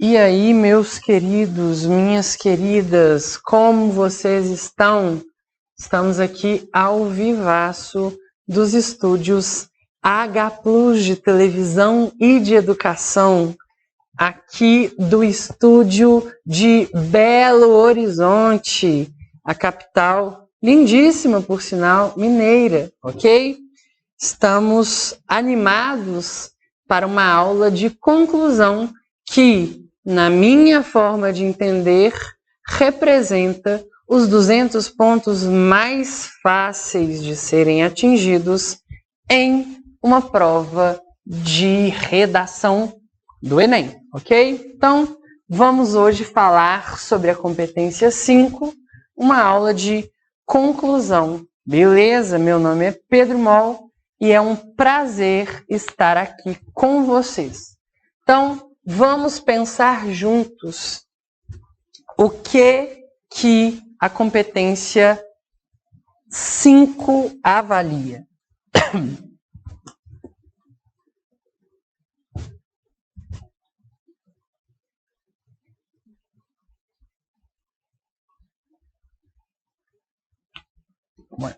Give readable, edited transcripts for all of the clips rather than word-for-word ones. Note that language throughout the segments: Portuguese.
E aí, meus queridos, minhas queridas, como vocês estão? Estamos aqui ao vivaço dos estúdios H Plus de televisão e de educação, aqui do estúdio de Belo Horizonte, a capital lindíssima, por sinal, mineira, ok? Estamos animados para uma aula de conclusão que, na minha forma de entender, representa os 200 pontos mais fáceis de serem atingidos em uma prova de redação do Enem, ok? Então, vamos hoje falar sobre a competência 5, uma aula de conclusão. Beleza? Meu nome é Pedro Moll e é um prazer estar aqui com vocês. Então, vamos pensar juntos o que a competência 5 avalia. Bueno.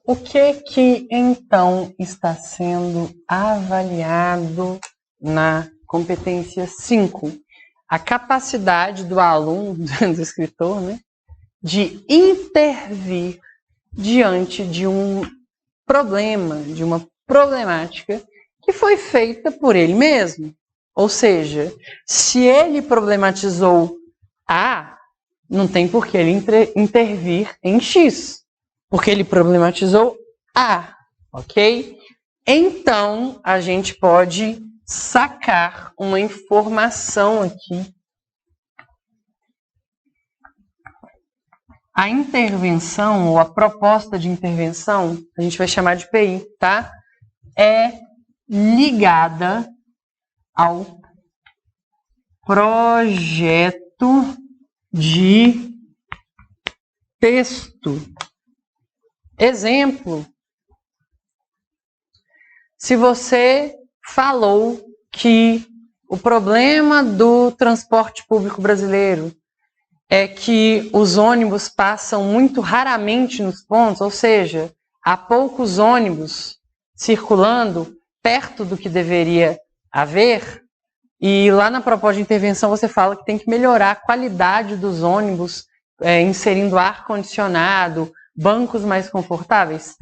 O que então está sendo avaliado na competência 5? A capacidade do aluno, do escritor, né, de intervir diante de um problema, de uma problemática que foi feita por ele mesmo. Ou seja, se ele problematizou A, não tem por que ele intervir em X. Porque ele problematizou A, ok? Então, a gente pode sacar uma informação aqui. A intervenção, ou a proposta de intervenção, a gente vai chamar de PI, tá? É ligada ao projeto de texto. Exemplo, se você falou que o problema do transporte público brasileiro é que os ônibus passam muito raramente nos pontos, ou seja, há poucos ônibus circulando perto do que deveria haver, e lá na proposta de intervenção você fala que tem que melhorar a qualidade dos ônibus, inserindo ar-condicionado, bancos mais confortáveis.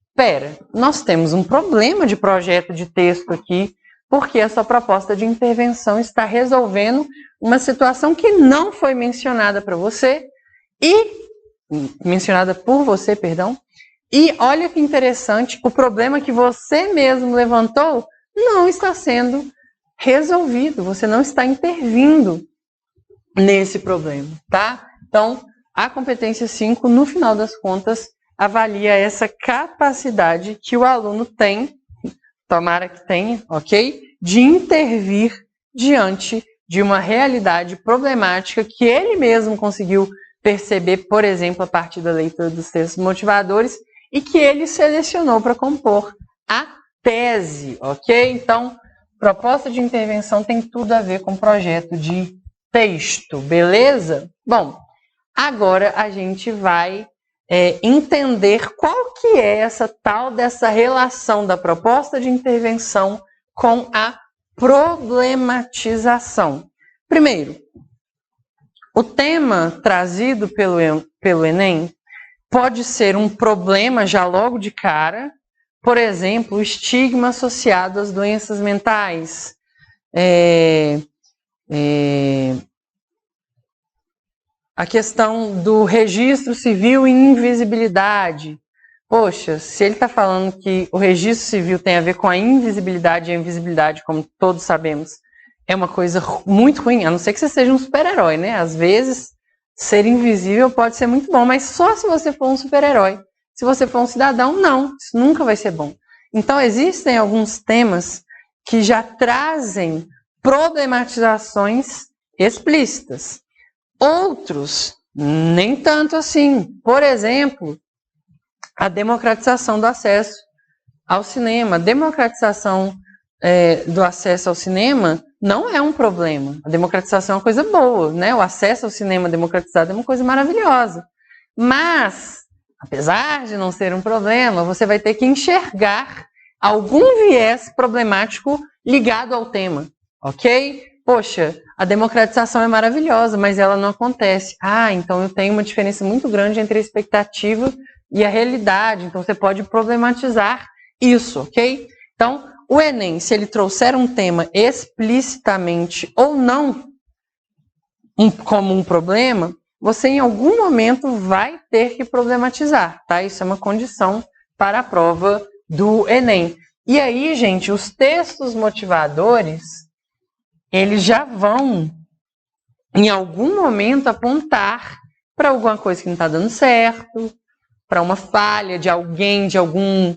Espera, nós temos um problema de projeto de texto aqui, porque essa proposta de intervenção está resolvendo uma situação que não foi mencionada para você mencionada por você, perdão. E olha que interessante, o problema que você mesmo levantou não está sendo resolvido, você não está intervindo nesse problema, tá? Então, a competência 5, no final das contas, avalia essa capacidade que o aluno tem, tomara que tenha, ok? De intervir diante de uma realidade problemática que ele mesmo conseguiu perceber, por exemplo, a partir da leitura dos textos motivadores e que ele selecionou para compor a tese, ok? Então, proposta de intervenção tem tudo a ver com projeto de texto, beleza? Bom, agora a gente vai entender qual que é essa tal dessa relação da proposta de intervenção com a problematização. Primeiro, O tema trazido pelo Enem pode ser um problema já logo de cara, por exemplo, o estigma associado às doenças mentais, a questão do registro civil e invisibilidade. Poxa, se ele está falando que o registro civil tem a ver com a invisibilidade, e a invisibilidade, como todos sabemos, é uma coisa muito ruim, a não ser que você seja um super-herói, né? Às vezes, ser invisível pode ser muito bom, mas só se você for um super-herói. Se você for um cidadão, não, isso nunca vai ser bom. Então, existem alguns temas que já trazem problematizações explícitas. Outros, nem tanto assim. Por exemplo, a democratização do acesso ao cinema. A democratização do acesso ao cinema não é um problema. A democratização é uma coisa boa, né? O acesso ao cinema democratizado é uma coisa maravilhosa. Mas, apesar de não ser um problema, você vai ter que enxergar algum viés problemático ligado ao tema, ok? Poxa, a democratização é maravilhosa, mas ela não acontece. Ah, então eu tenho uma diferença muito grande entre a expectativa e a realidade. Então você pode problematizar isso, ok? Então, o Enem, se ele trouxer um tema explicitamente ou não como um problema, você em algum momento vai ter que problematizar, tá? Isso é uma condição para a prova do Enem. E aí, gente, os textos motivadores, eles já vão, em algum momento, apontar para alguma coisa que não está dando certo, para uma falha de alguém, de algum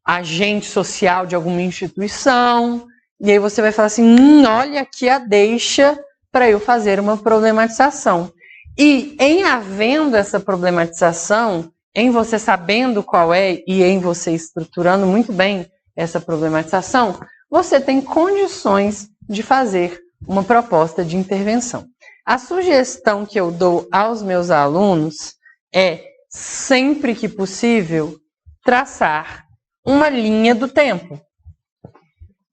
agente social, de alguma instituição. E aí você vai falar assim, olha aqui a deixa para eu fazer uma problematização. E em havendo essa problematização, em você sabendo qual é e em você estruturando muito bem essa problematização, você tem condições de fazer uma proposta de intervenção. A sugestão que eu dou aos meus alunos é, sempre que possível, traçar uma linha do tempo.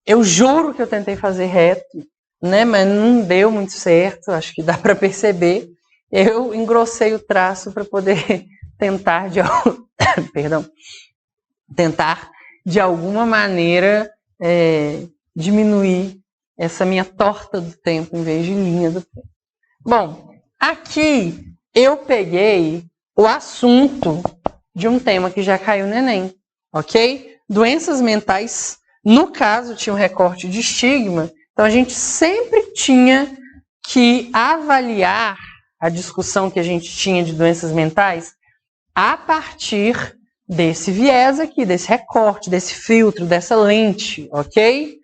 Eu juro que eu tentei fazer reto, né, mas não deu muito certo, acho que dá para perceber. Eu engrossei o traço para poder tentar tentar de alguma maneira diminuir essa minha torta do tempo em vez de linha do tempo. Bom, aqui eu peguei o assunto de um tema que já caiu no Enem, ok? Doenças mentais, no caso, tinha um recorte de estigma, então a gente sempre tinha que avaliar a discussão que a gente tinha de doenças mentais a partir desse viés aqui, desse recorte, desse filtro, dessa lente, ok?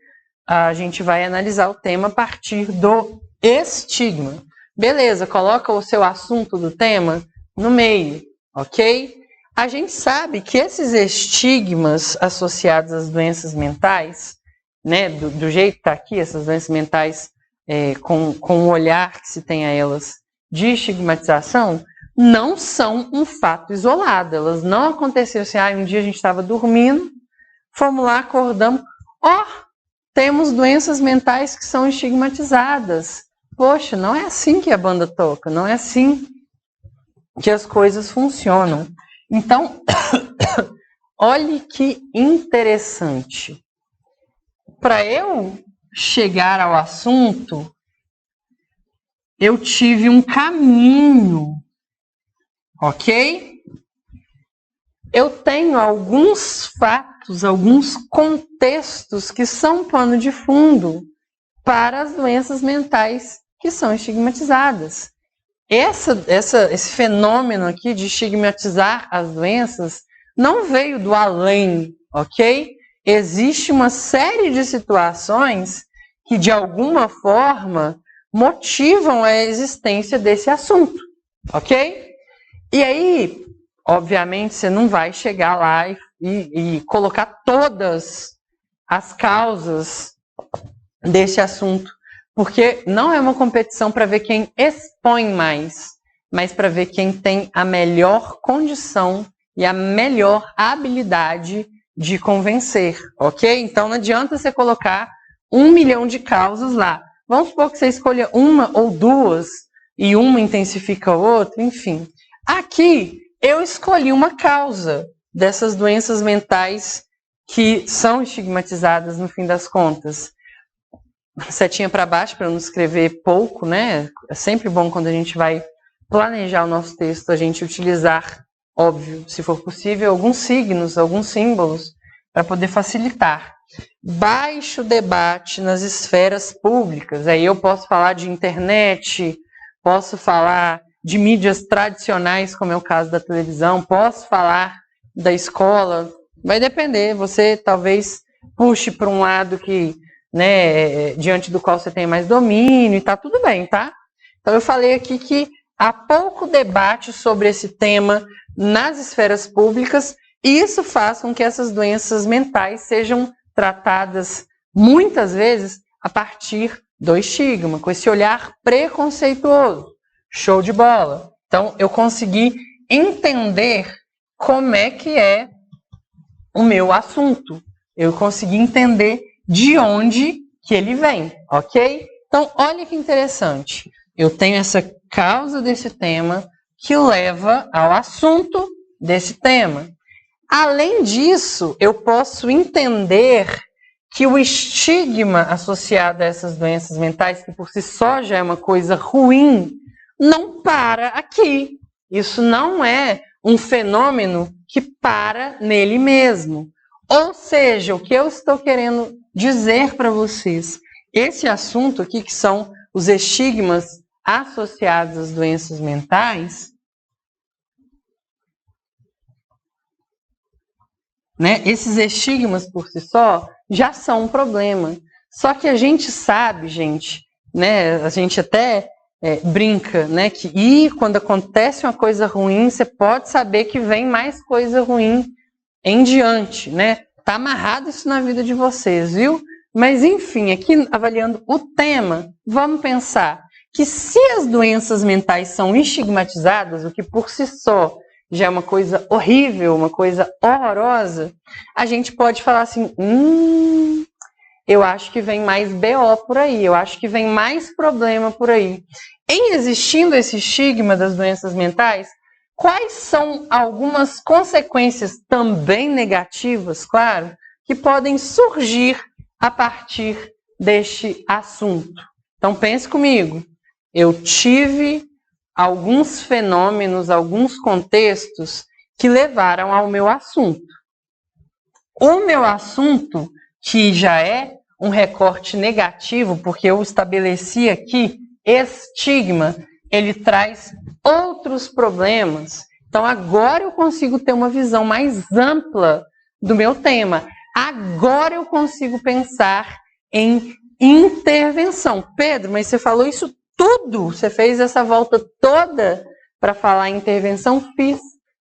A gente vai analisar o tema a partir do estigma. Beleza, coloca o seu assunto do tema no meio, ok? A gente sabe que esses estigmas associados às doenças mentais, né, do jeito que está aqui, essas doenças mentais com o olhar que se tem a elas de estigmatização, não são um fato isolado. Elas não aconteceram assim, um dia a gente estava dormindo, fomos lá, acordamos, temos doenças mentais que são estigmatizadas. Poxa, não é assim que a banda toca, não é assim que as coisas funcionam. Então, olhe que interessante. Para eu chegar ao assunto, eu tive um caminho, ok? Eu tenho alguns fatos, alguns contextos que são pano de fundo para as doenças mentais que são estigmatizadas. Esse fenômeno aqui de estigmatizar as doenças não veio do além, ok? Existe uma série de situações que, de alguma forma, motivam a existência desse assunto, ok? E aí, obviamente, você não vai chegar lá e colocar todas as causas desse assunto, porque não é uma competição para ver quem expõe mais, mas para ver quem tem a melhor condição e a melhor habilidade de convencer, ok? Então não adianta você colocar 1 milhão de causas lá. Vamos supor que você escolha uma ou duas e uma intensifica a outra, enfim. Aqui eu escolhi uma causa dessas doenças mentais que são estigmatizadas no fim das contas. Setinha para baixo para não escrever pouco, né? É sempre bom quando a gente vai planejar o nosso texto, a gente utilizar, óbvio, se for possível, alguns signos, alguns símbolos, para poder facilitar. Baixo debate nas esferas públicas. Aí eu posso falar de internet, posso falar de mídias tradicionais, como é o caso da televisão, posso falar da escola, vai depender. Você talvez puxe para um lado que, né, diante do qual você tem mais domínio e tá tudo bem, tá? Então eu falei aqui que há pouco debate sobre esse tema nas esferas públicas e isso faz com que essas doenças mentais sejam tratadas muitas vezes a partir do estigma, com esse olhar preconceituoso. Show de bola! Então eu consegui entender como é que é o meu assunto. Eu consegui entender de onde que ele vem, ok? Então, olha que interessante. Eu tenho essa causa desse tema que leva ao assunto desse tema. Além disso, eu posso entender que o estigma associado a essas doenças mentais, que por si só já é uma coisa ruim, não para aqui. Isso não é um fenômeno que para nele mesmo. Ou seja, o que eu estou querendo dizer para vocês, esse assunto aqui, que são os estigmas associados às doenças mentais, né? Esses estigmas por si só já são um problema. Só que a gente sabe, gente, né? A gente até brinca, né? Que quando acontece uma coisa ruim, você pode saber que vem mais coisa ruim em diante, né? Tá amarrado isso na vida de vocês, viu? Mas enfim, aqui avaliando o tema, vamos pensar que se as doenças mentais são estigmatizadas, o que por si só já é uma coisa horrível, uma coisa horrorosa, a gente pode falar assim, eu acho que vem mais BO por aí, eu acho que vem mais problema por aí. Em existindo esse estigma das doenças mentais, quais são algumas consequências também negativas, claro, que podem surgir a partir deste assunto? Então pense comigo, eu tive alguns fenômenos, alguns contextos que levaram ao meu assunto. O meu assunto, que já é um recorte negativo, porque eu estabeleci aqui estigma, ele traz outros problemas. Então agora eu consigo ter uma visão mais ampla do meu tema. Agora eu consigo pensar em intervenção. Pedro, mas você falou isso tudo? Você fez essa volta toda para falar em intervenção? Fiz.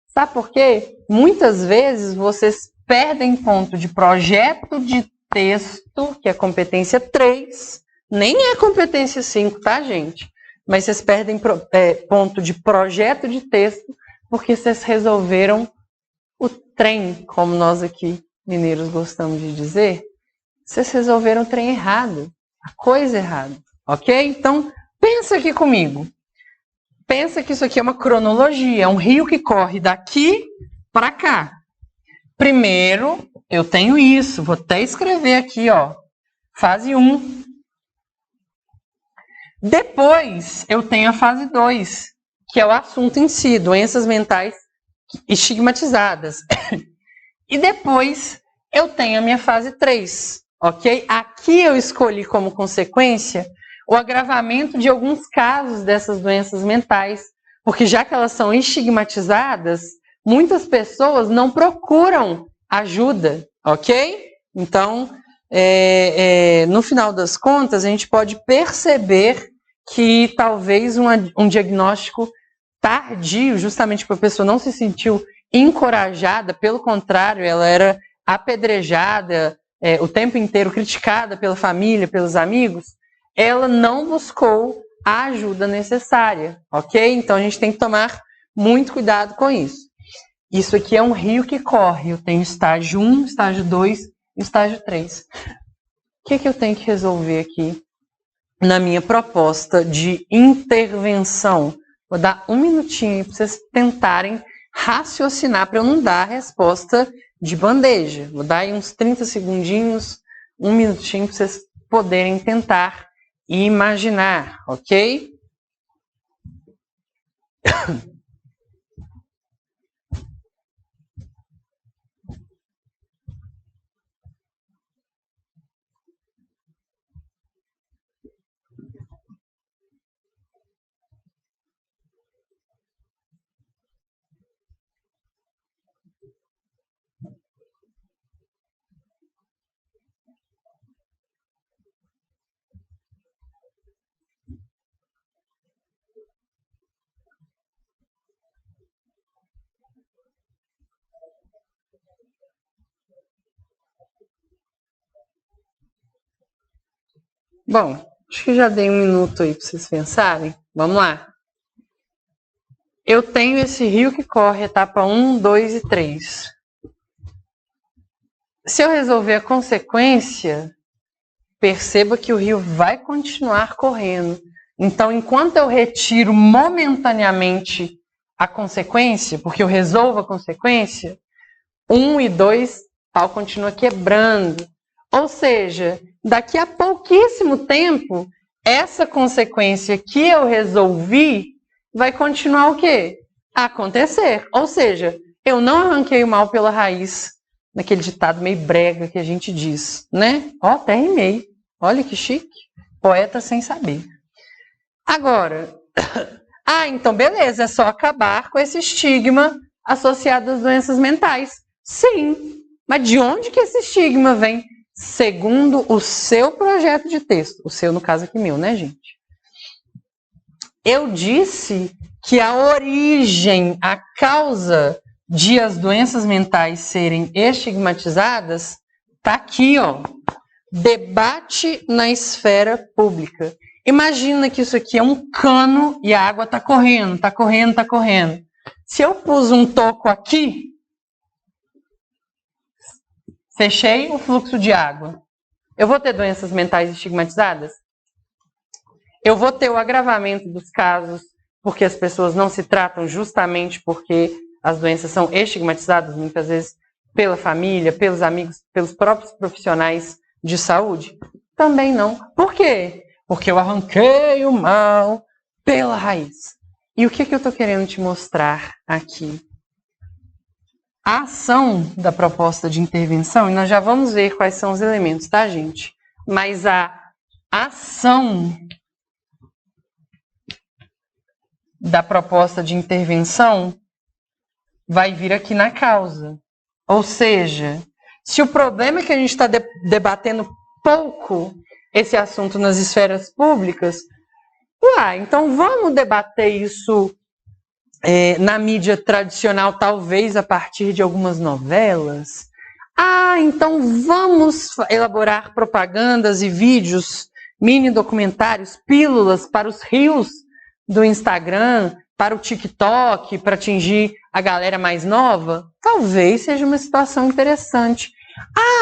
Sabe por quê? Muitas vezes vocês perdem ponto de projeto de texto, que é competência 3, nem é competência 5, tá, gente? Mas vocês perdem ponto de projeto de texto porque vocês resolveram o trem, como nós aqui mineiros gostamos de dizer. Vocês resolveram o trem errado, a coisa errada, ok? Então, pensa aqui comigo. Pensa que isso aqui é uma cronologia, é um rio que corre daqui para cá. Primeiro, eu tenho isso, vou até escrever aqui, ó, fase 1. Depois, eu tenho a fase 2, que é o assunto em si, doenças mentais estigmatizadas. E depois, eu tenho a minha fase 3, ok? Aqui eu escolhi como consequência o agravamento de alguns casos dessas doenças mentais, porque já que elas são estigmatizadas, muitas pessoas não procuram ajuda, ok? Então, no final das contas, a gente pode perceber que talvez um diagnóstico tardio, justamente porque a pessoa não se sentiu encorajada, pelo contrário, ela era apedrejada o tempo inteiro, criticada pela família, pelos amigos, ela não buscou a ajuda necessária, ok? Então a gente tem que tomar muito cuidado com isso. Isso aqui é um rio que corre, eu tenho estágio 1, estágio 2 e estágio 3. O que eu tenho que resolver aqui na minha proposta de intervenção. Vou dar um minutinho para vocês tentarem raciocinar para eu não dar a resposta de bandeja. Vou dar aí uns 30 segundinhos, um minutinho para vocês poderem tentar imaginar, ok? Bom, acho que já dei um minuto aí para vocês pensarem. Vamos lá. Eu tenho esse rio que corre, etapa 1, 2 e 3. Se eu resolver a consequência, perceba que o rio vai continuar correndo. Então, enquanto eu retiro momentaneamente a consequência, porque eu resolvo a consequência, 1 e 2, o pau continua quebrando. Ou seja, daqui a pouquíssimo tempo, essa consequência que eu resolvi vai continuar o quê? A acontecer. Ou seja, eu não arranquei o mal pela raiz, naquele ditado meio brega que a gente diz, né? Ó, até rimei. Olha que chique. Poeta sem saber. Agora, então beleza, é só acabar com esse estigma associado às doenças mentais. Sim, mas de onde que esse estigma vem? Segundo o seu projeto de texto. O seu, no caso aqui, meu, né, gente? Eu disse que a origem, a causa de as doenças mentais serem estigmatizadas está aqui, ó. Debate na esfera pública. Imagina que isso aqui é um cano e a água está correndo, está correndo, está correndo. Se eu pus um toco aqui, fechei o fluxo de água, eu vou ter doenças mentais estigmatizadas? Eu vou ter o agravamento dos casos porque as pessoas não se tratam justamente porque as doenças são estigmatizadas muitas vezes pela família, pelos amigos, pelos próprios profissionais de saúde? Também não. Por quê? Porque eu arranquei o mal pela raiz. E o que eu estou querendo te mostrar aqui? A ação da proposta de intervenção, e nós já vamos ver quais são os elementos, tá, gente? Mas a ação da proposta de intervenção vai vir aqui na causa. Ou seja, se o problema é que a gente está debatendo pouco esse assunto nas esferas públicas, então vamos debater isso na mídia tradicional, talvez a partir de algumas novelas. Então vamos elaborar propagandas e vídeos, mini documentários, pílulas para os reels do Instagram, para o TikTok, para atingir a galera mais nova? Talvez seja uma situação interessante.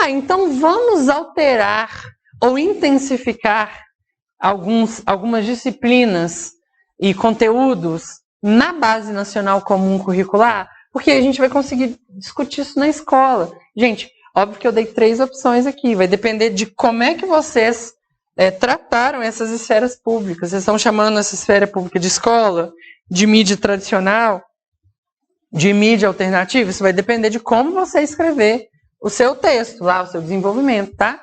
Então vamos alterar ou intensificar algumas disciplinas e conteúdos na Base Nacional Comum Curricular, porque a gente vai conseguir discutir isso na escola. Gente, óbvio que eu dei 3 opções aqui, vai depender de como é que vocês trataram essas esferas públicas. Vocês estão chamando essa esfera pública de escola, de mídia tradicional, de mídia alternativa? Isso vai depender de como você escrever o seu texto, lá, o seu desenvolvimento, tá?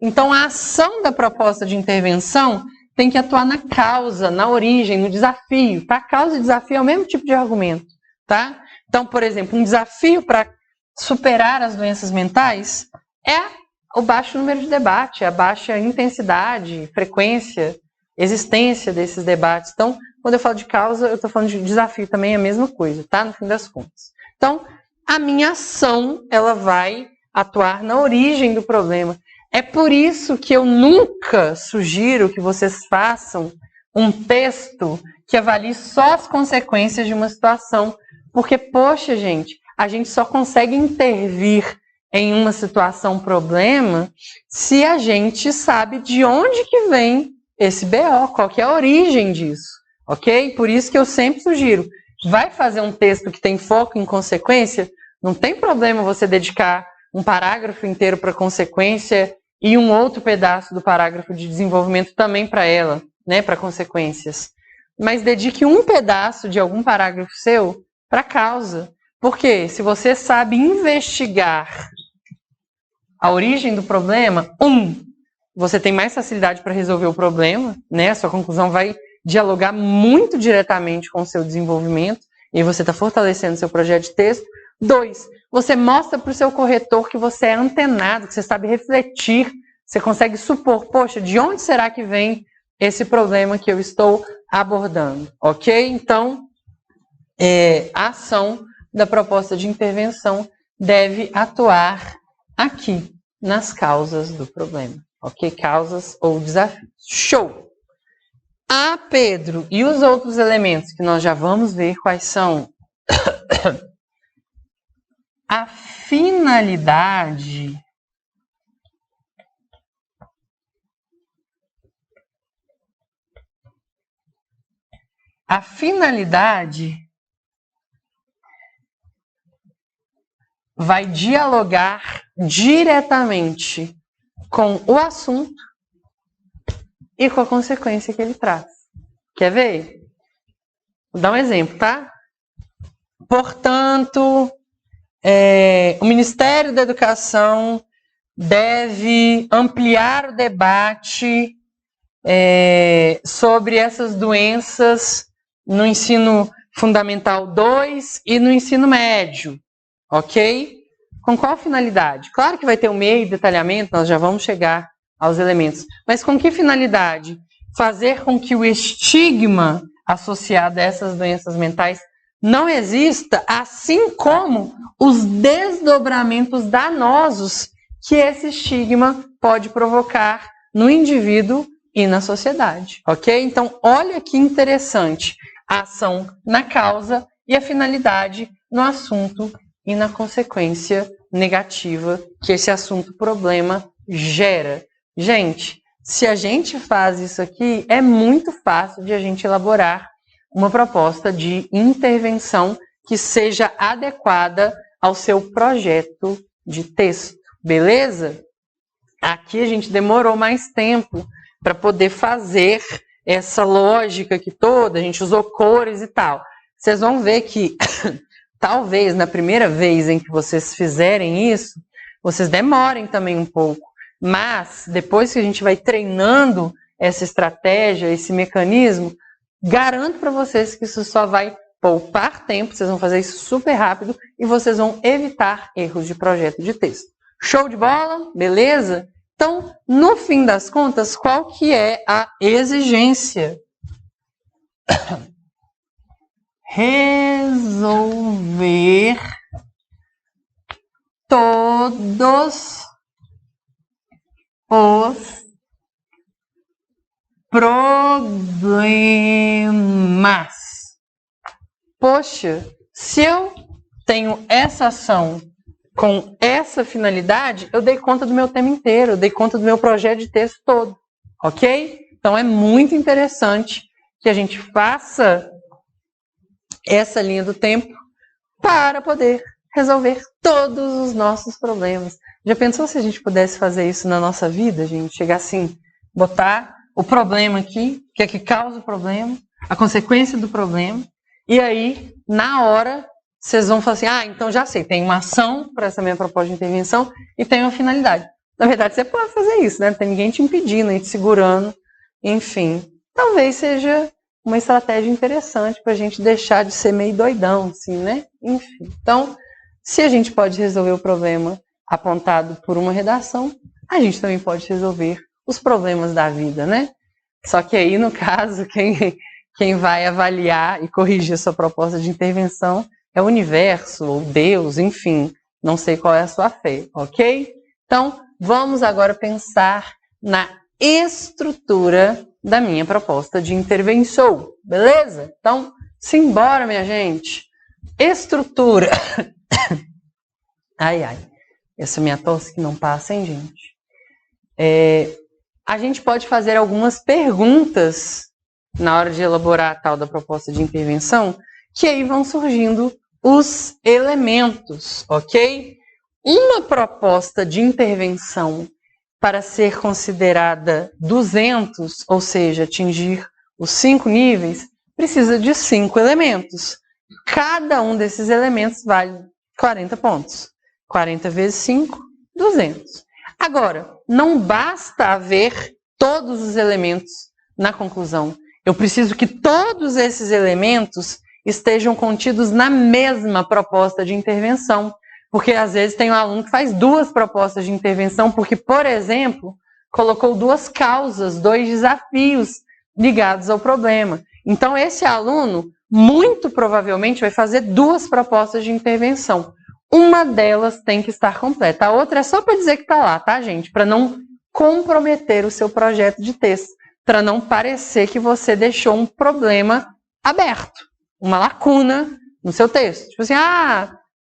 Então, a ação da proposta de intervenção tem que atuar na causa, na origem, no desafio, tá? Causa e desafio é o mesmo tipo de argumento, tá? Então, por exemplo, um desafio para superar as doenças mentais é o baixo número de debate, a baixa intensidade, frequência, existência desses debates. Então, quando eu falo de causa, eu estou falando de desafio também, é a mesma coisa, tá? No fim das contas. Então, a minha ação, ela vai atuar na origem do problema. É por isso que eu nunca sugiro que vocês façam um texto que avalie só as consequências de uma situação. Porque, poxa, gente, a gente só consegue intervir em uma situação problema se a gente sabe de onde que vem esse BO, qual que é a origem disso, ok? Por isso que eu sempre sugiro, vai fazer um texto que tem foco em consequência, não tem problema você dedicar um parágrafo inteiro para consequência e um outro pedaço do parágrafo de desenvolvimento também para ela, né, para consequências. Mas dedique um pedaço de algum parágrafo seu para a causa. Porque se você sabe investigar a origem do problema, você tem mais facilidade para resolver o problema, né? A sua conclusão vai dialogar muito diretamente com o seu desenvolvimento e você está fortalecendo seu projeto de texto. 2, você mostra para o seu corretor que você é antenado, que você sabe refletir, você consegue supor, poxa, de onde será que vem esse problema que eu estou abordando, ok? Então, a ação da proposta de intervenção deve atuar aqui, nas causas do problema, ok? Causas ou desafios. Show! Pedro, e os outros elementos que nós já vamos ver quais são? A finalidade vai dialogar diretamente com o assunto e com a consequência que ele traz. Quer ver? Vou dar um exemplo, tá? Portanto, o Ministério da Educação deve ampliar o debate sobre essas doenças no ensino fundamental 2 e no ensino médio, ok? Com qual finalidade? Claro que vai ter um meio de detalhamento, nós já vamos chegar aos elementos, mas com que finalidade? Fazer com que o estigma associado a essas doenças mentais não exista, assim como os desdobramentos danosos que esse estigma pode provocar no indivíduo e na sociedade, ok? Então, olha que interessante, a ação na causa e a finalidade no assunto e na consequência negativa que esse assunto problema gera. Gente, se a gente faz isso aqui, é muito fácil de a gente elaborar uma proposta de intervenção que seja adequada ao seu projeto de texto, beleza? Aqui a gente demorou mais tempo para poder fazer essa lógica aqui toda, a gente usou cores e tal. Vocês vão ver que talvez na primeira vez em que vocês fizerem isso, vocês demorem também um pouco, mas depois que a gente vai treinando essa estratégia, esse mecanismo, garanto para vocês que isso só vai poupar tempo, vocês vão fazer isso super rápido e vocês vão evitar erros de projeto de texto. Show de bola? Beleza? Então, no fim das contas, qual que é a exigência? Resolver todos os problemas. Poxa, se eu tenho essa ação com essa finalidade, eu dei conta do meu tema inteiro, eu dei conta do meu projeto de texto todo, ok? Então é muito interessante que a gente faça essa linha do tempo para poder resolver todos os nossos problemas. Já pensou se a gente pudesse fazer isso na nossa vida, gente? Chegar assim, botar o problema aqui, o que é que causa o problema, a consequência do problema, e aí, na hora, vocês vão falar assim, então já sei, tem uma ação para essa minha proposta de intervenção e tem uma finalidade. Na verdade, você pode fazer isso, né? Não tem ninguém te impedindo, nem te segurando, enfim. Talvez seja uma estratégia interessante para a gente deixar de ser meio doidão, assim, né? Enfim. Então, se a gente pode resolver o problema apontado por uma redação, a gente também pode resolver os problemas da vida, né? Só que aí, no caso, quem vai avaliar e corrigir a sua proposta de intervenção é o universo, ou Deus, enfim, não sei qual é a sua fé, ok? Então, vamos agora pensar na estrutura da minha proposta de intervenção, beleza? Então, simbora, minha gente. Estrutura. Essa minha tosse que não passa, hein, gente? A gente pode fazer algumas perguntas na hora de elaborar a tal da proposta de intervenção, que aí vão surgindo os elementos, ok? Uma proposta de intervenção para ser considerada 200, ou seja, atingir os 5 níveis, precisa de 5 elementos. Cada um desses elementos vale 40 pontos. 40 vezes 5, 200. Agora, não basta haver todos os elementos na conclusão. Eu preciso que todos esses elementos estejam contidos na mesma proposta de intervenção. Porque às vezes tem um aluno que faz 2 propostas de intervenção, porque, por exemplo, colocou 2 causas, 2 desafios ligados ao problema. Então, esse aluno, muito provavelmente, vai fazer 2 propostas de intervenção. Uma delas tem que estar completa. A outra é só para dizer que está lá, tá, gente? Para não comprometer o seu projeto de texto. Para não parecer que você deixou um problema aberto, uma lacuna no seu texto. Tipo assim,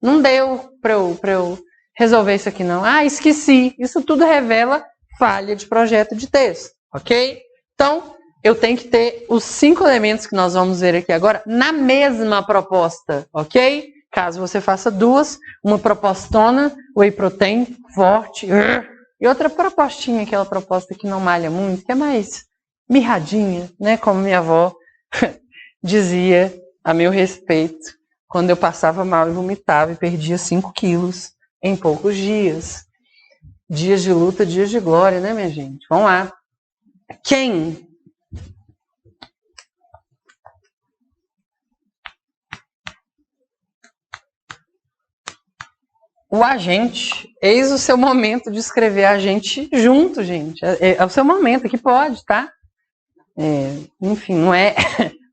não deu para eu resolver isso aqui não. Esqueci. Isso tudo revela falha de projeto de texto, ok? Então, eu tenho que ter os 5 elementos que nós vamos ver aqui agora na mesma proposta, ok? Caso você faça 2, uma propostona, whey protein, forte, e outra propostinha, aquela proposta que não malha muito, que é mais mirradinha, né? Como minha avó dizia a meu respeito, quando eu passava mal e vomitava e perdia 5 quilos em poucos dias. Dias de luta, dias de glória, né, minha gente? Vamos lá. Quem? O agente. Eis o seu momento de escrever agente junto, gente. É o seu momento, aqui pode, tá? Enfim, não é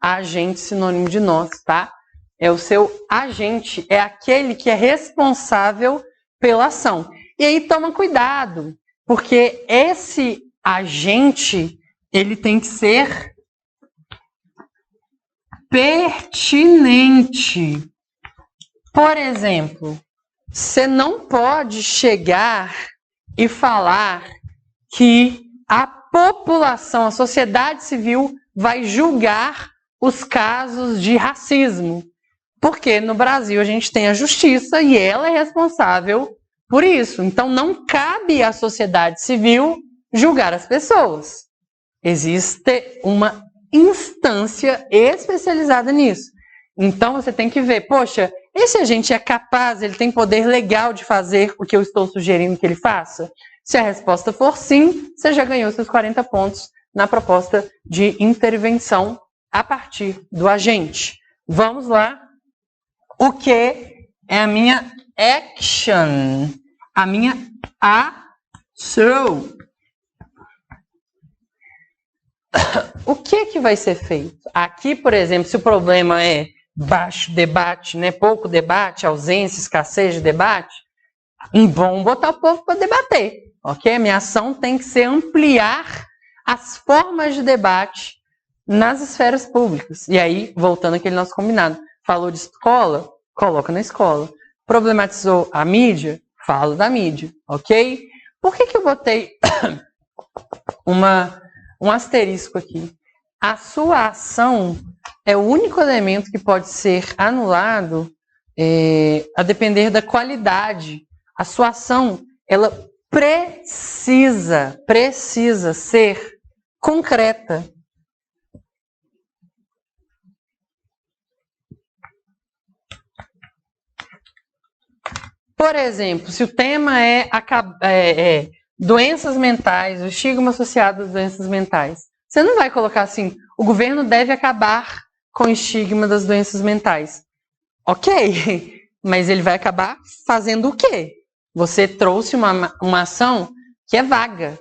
agente sinônimo de nós, tá? É o seu agente, é aquele que é responsável pela ação. E aí toma cuidado, porque esse agente, ele tem que ser pertinente. Por exemplo, você não pode chegar e falar que a população, a sociedade civil vai julgar os casos de racismo. Porque no Brasil a gente tem a justiça e ela é responsável por isso. Então não cabe à sociedade civil julgar as pessoas. Existe uma instância especializada nisso. Então você tem que ver, poxa, esse agente é capaz, ele tem poder legal de fazer o que eu estou sugerindo que ele faça? Se a resposta for sim, você já ganhou seus 40 pontos na proposta de intervenção a partir do agente. Vamos lá. O que é a minha action? A minha ação. O que vai ser feito? Aqui, por exemplo, se o problema é baixo debate, né, pouco debate, ausência, escassez de debate, vamos botar o povo para debater, ok? A minha ação tem que ser ampliar as formas de debate nas esferas públicas. E aí, voltando àquele nosso combinado, falou de escola, coloca na escola. Problematizou a mídia, falo da mídia, ok? Por que eu botei um asterisco aqui? A sua ação é o único elemento que pode ser anulado a depender da qualidade. A sua ação, ela precisa ser concreta. Por exemplo, se o tema é doenças mentais, o estigma associado às doenças mentais, você não vai colocar assim, o governo deve acabar com o estigma das doenças mentais. Ok, mas ele vai acabar fazendo o quê? Você trouxe uma ação que é vaga,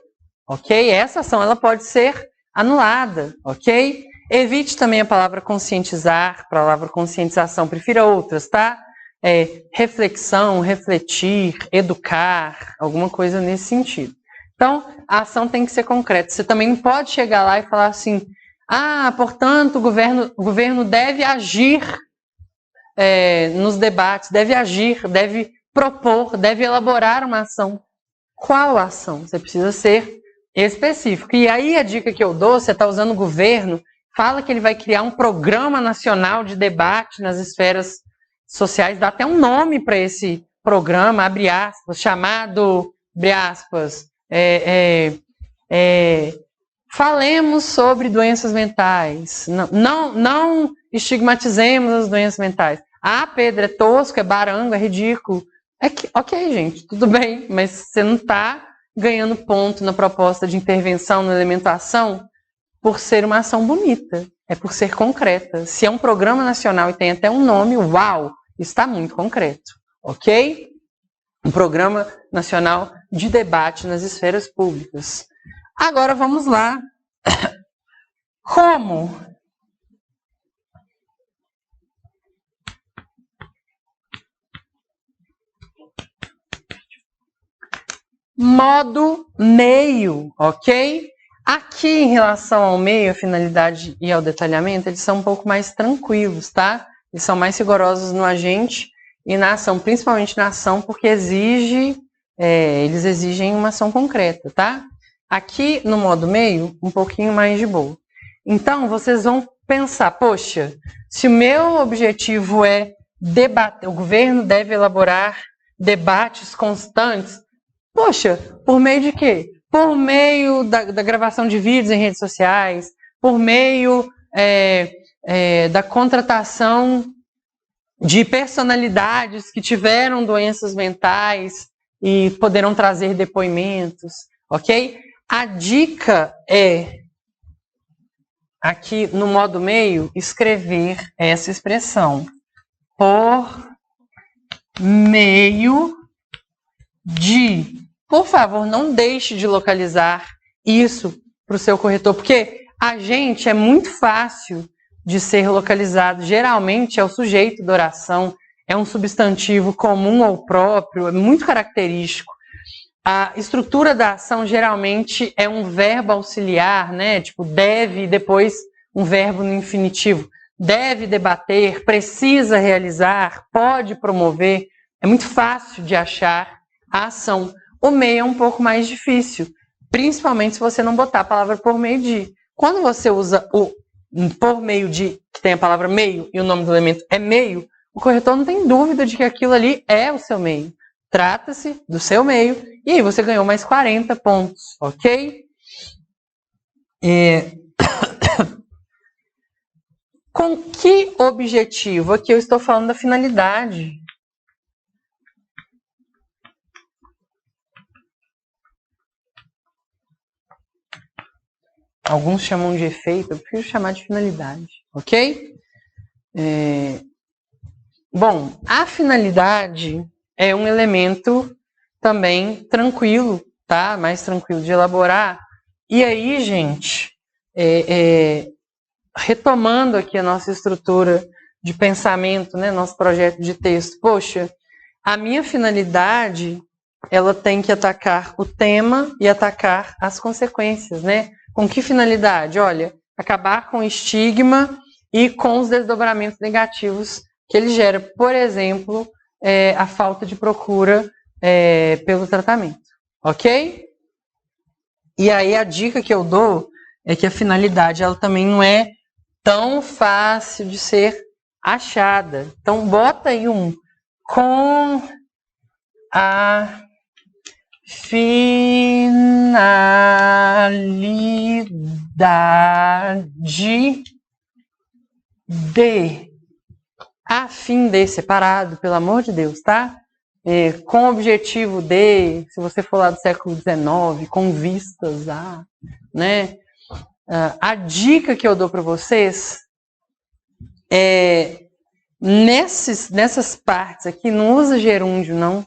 ok? Essa ação ela pode ser anulada, ok? Evite também a palavra conscientizar, palavra conscientização, prefira outras, tá? Reflexão, refletir, educar, alguma coisa nesse sentido. Então, a ação tem que ser concreta. Você também não pode chegar lá e falar assim, portanto, o governo deve agir nos debates, deve agir, deve propor, deve elaborar uma ação. Qual ação? Você precisa ser específico. E aí a dica que eu dou, você está usando o governo, fala que ele vai criar um programa nacional de debate nas esferas sociais, dá até um nome para esse programa, abre aspas, chamado, abre aspas, falemos sobre doenças mentais, não estigmatizemos as doenças mentais. Ah, Pedro, é tosco, é barango, é ridículo. Ok, gente, tudo bem, mas você não está ganhando ponto na proposta de intervenção no elemento ação por ser uma ação bonita, é por ser concreta. Se é um programa nacional e tem até um nome, uau, está muito concreto, ok? Um programa nacional de debate nas esferas públicas. Agora vamos lá. Como? Modo meio, ok? Aqui, em relação ao meio, a finalidade e ao detalhamento, eles são um pouco mais tranquilos, tá? Eles são mais rigorosos no agente e na ação, principalmente na ação, porque eles exigem uma ação concreta, tá? Aqui, no modo meio, um pouquinho mais de boa. Então, vocês vão pensar, poxa, se o meu objetivo é debater, o governo deve elaborar debates constantes. Poxa, por meio de quê? Por meio da gravação de vídeos em redes sociais, por meio da contratação de personalidades que tiveram doenças mentais e poderão trazer depoimentos, ok? A dica é, aqui no modo meio, escrever essa expressão. Por meio de... Por favor, não deixe de localizar isso para o seu corretor, porque agente é muito fácil de ser localizado. Geralmente é o sujeito da oração, é um substantivo comum ou próprio, é muito característico. A estrutura da ação geralmente é um verbo auxiliar, né? Tipo, deve e depois um verbo no infinitivo. Deve debater, precisa realizar, pode promover. É muito fácil de achar a ação. O meio é um pouco mais difícil, principalmente se você não botar a palavra por meio de. Quando você usa o por meio de, que tem a palavra meio e o nome do elemento é meio, o corretor não tem dúvida de que aquilo ali é o seu meio. Trata-se do seu meio e aí você ganhou mais 40 pontos, ok? Com que objetivo? Aqui eu estou falando da finalidade. Alguns chamam de efeito, eu prefiro chamar de finalidade, ok? Bom, a finalidade é um elemento também tranquilo, tá? Mais tranquilo de elaborar. E aí, gente, retomando aqui a nossa estrutura de pensamento, né? Nosso projeto de texto. Poxa, a minha finalidade, ela tem que atacar o tema e atacar as consequências, né? Com que finalidade? Olha, acabar com o estigma e com os desdobramentos negativos que ele gera. Por exemplo, a falta de procura pelo tratamento. Ok? E aí a dica que eu dou é que a finalidade ela também não é tão fácil de ser achada. Então bota aí com a finalidade de, a fim de, separado, pelo amor de Deus, tá? Com o objetivo de, se você for lá do século XIX, com vistas a, né? A dica que eu dou para vocês é, nessas partes aqui, não usa gerúndio, não.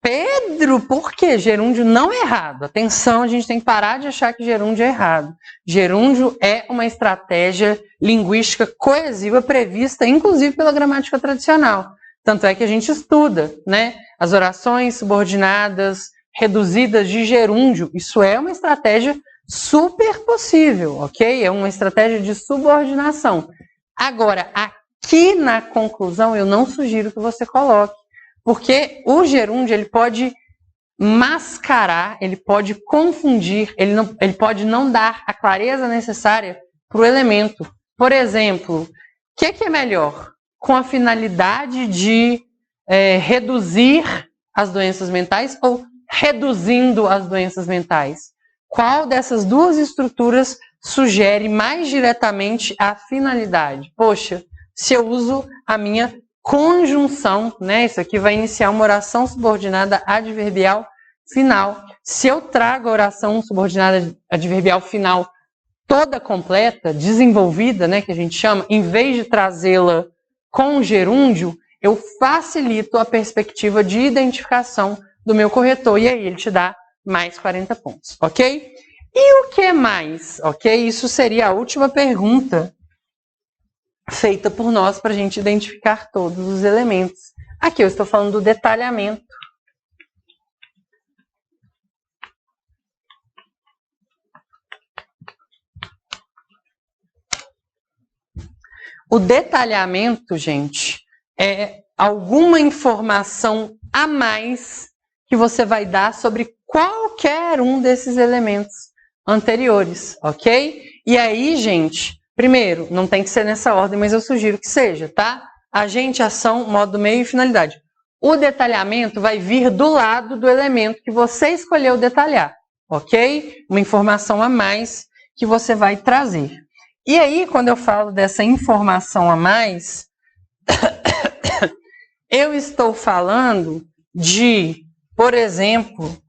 Pedro, por quê? Gerúndio não é errado. Atenção, a gente tem que parar de achar que gerúndio é errado. Gerúndio é uma estratégia linguística coesiva prevista, inclusive pela gramática tradicional. Tanto é que a gente estuda, né? As orações subordinadas, reduzidas de gerúndio. Isso é uma estratégia super possível, ok? É uma estratégia de subordinação. Agora, aqui na conclusão, eu não sugiro que você coloque, Porque o gerúndio ele pode mascarar, ele pode confundir, ele pode não dar a clareza necessária para o elemento. Por exemplo, o que é melhor? Com a finalidade de reduzir as doenças mentais ou reduzindo as doenças mentais? Qual dessas duas estruturas sugere mais diretamente a finalidade? Poxa, se eu uso a minha conjunção, né? Isso aqui vai iniciar uma oração subordinada adverbial final. Se eu trago a oração subordinada adverbial final toda completa, desenvolvida, né, que a gente chama, em vez de trazê-la com gerúndio, eu facilito a perspectiva de identificação do meu corretor. E aí ele te dá mais 40 pontos, ok? E o que mais? Ok? Isso seria a última pergunta feita por nós para a gente identificar todos os elementos. Aqui eu estou falando do detalhamento. O detalhamento, gente, é alguma informação a mais que você vai dar sobre qualquer um desses elementos anteriores, ok? E aí, gente, primeiro, não tem que ser nessa ordem, mas eu sugiro que seja, tá? Agente, ação, modo meio e finalidade. O detalhamento vai vir do lado do elemento que você escolheu detalhar, ok? Uma informação a mais que você vai trazer. E aí, quando eu falo dessa informação a mais, eu estou falando de, por exemplo,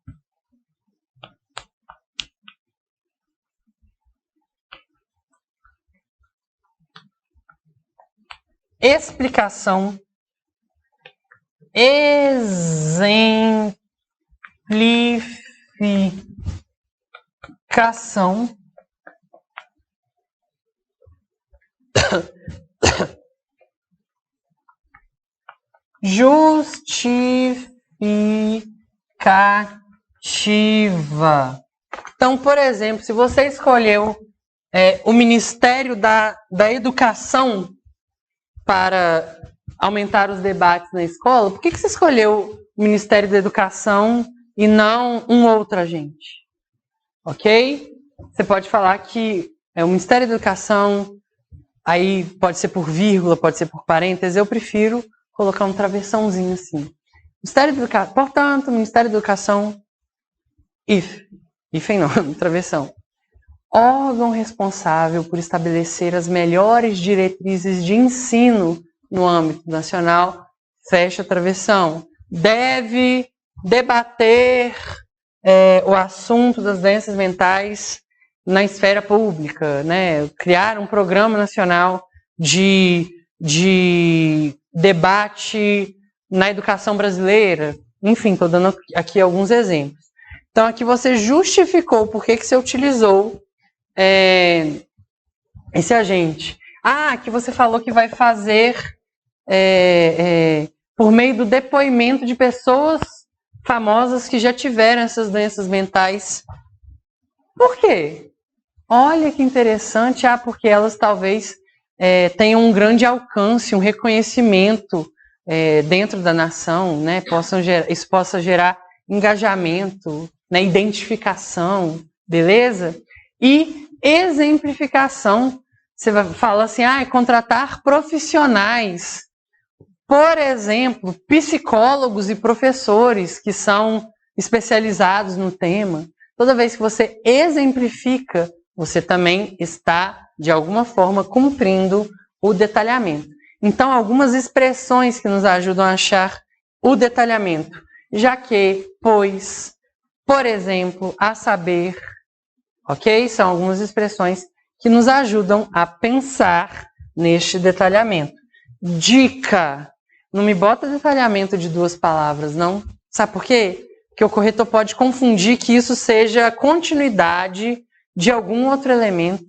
explicação, exemplificação, justificativa. Então, por exemplo, se você escolheu o Ministério da Educação para aumentar os debates na escola, por que você escolheu o Ministério da Educação e não um outro agente? Ok? Você pode falar que é o Ministério da Educação, aí pode ser por vírgula, pode ser por parênteses, eu prefiro colocar um travessãozinho assim. Ministério da Educação, portanto, Ministério da Educação, hífen não, travessão. Órgão responsável por estabelecer as melhores diretrizes de ensino no âmbito nacional, fecha a travessão. Deve debater o assunto das doenças mentais na esfera pública, né? Criar um programa nacional de debate na educação brasileira. Enfim, estou dando aqui alguns exemplos. Então, aqui você justificou por que você utilizou esse agente. Que você falou que vai fazer por meio do depoimento de pessoas famosas que já tiveram essas doenças mentais. Por quê? Olha que interessante. Porque elas talvez tenham um grande alcance, um reconhecimento dentro da nação, né? Isso possa gerar engajamento, né? Identificação, beleza? E exemplificação, você fala assim, contratar profissionais, por exemplo, psicólogos e professores que são especializados no tema. Toda vez que você exemplifica, você também está, de alguma forma, cumprindo o detalhamento. Então, algumas expressões que nos ajudam a achar o detalhamento. Já que, pois, por exemplo, a saber, ok? São algumas expressões que nos ajudam a pensar neste detalhamento. Dica. Não me bota detalhamento de 2 palavras, não. Sabe por quê? Porque o corretor pode confundir que isso seja a continuidade de algum outro elemento.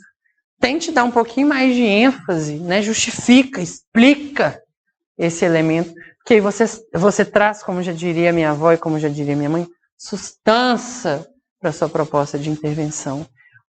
Tente dar um pouquinho mais de ênfase, né? Justifica, explica esse elemento. Porque aí você traz, como já diria minha avó e como já diria minha mãe, sustância para a sua proposta de intervenção.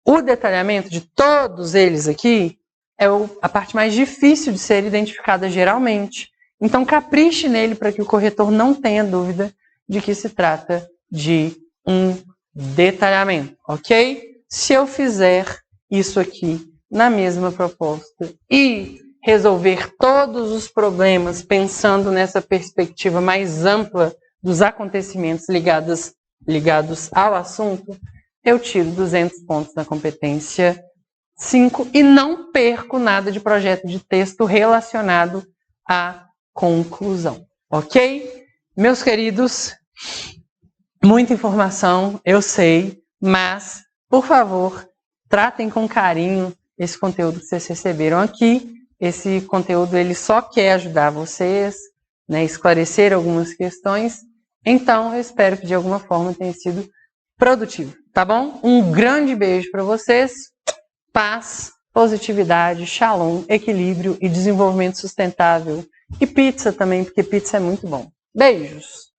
O detalhamento de todos eles aqui é a parte mais difícil de ser identificada geralmente. Então, capriche nele para que o corretor não tenha dúvida de que se trata de um detalhamento, ok? Se eu fizer isso aqui na mesma proposta e resolver todos os problemas pensando nessa perspectiva mais ampla dos acontecimentos ligados ao assunto, eu tiro 200 pontos na competência 5 e não perco nada de projeto de texto relacionado à conclusão, ok? Meus queridos, muita informação, eu sei, mas, por favor, tratem com carinho esse conteúdo que vocês receberam aqui. Esse conteúdo ele só quer ajudar vocês, né, esclarecer algumas questões. Então, eu espero que de alguma forma tenha sido produtivo, tá bom? Um grande beijo para vocês. Paz, positividade, shalom, equilíbrio e desenvolvimento sustentável. E pizza também, porque pizza é muito bom. Beijos!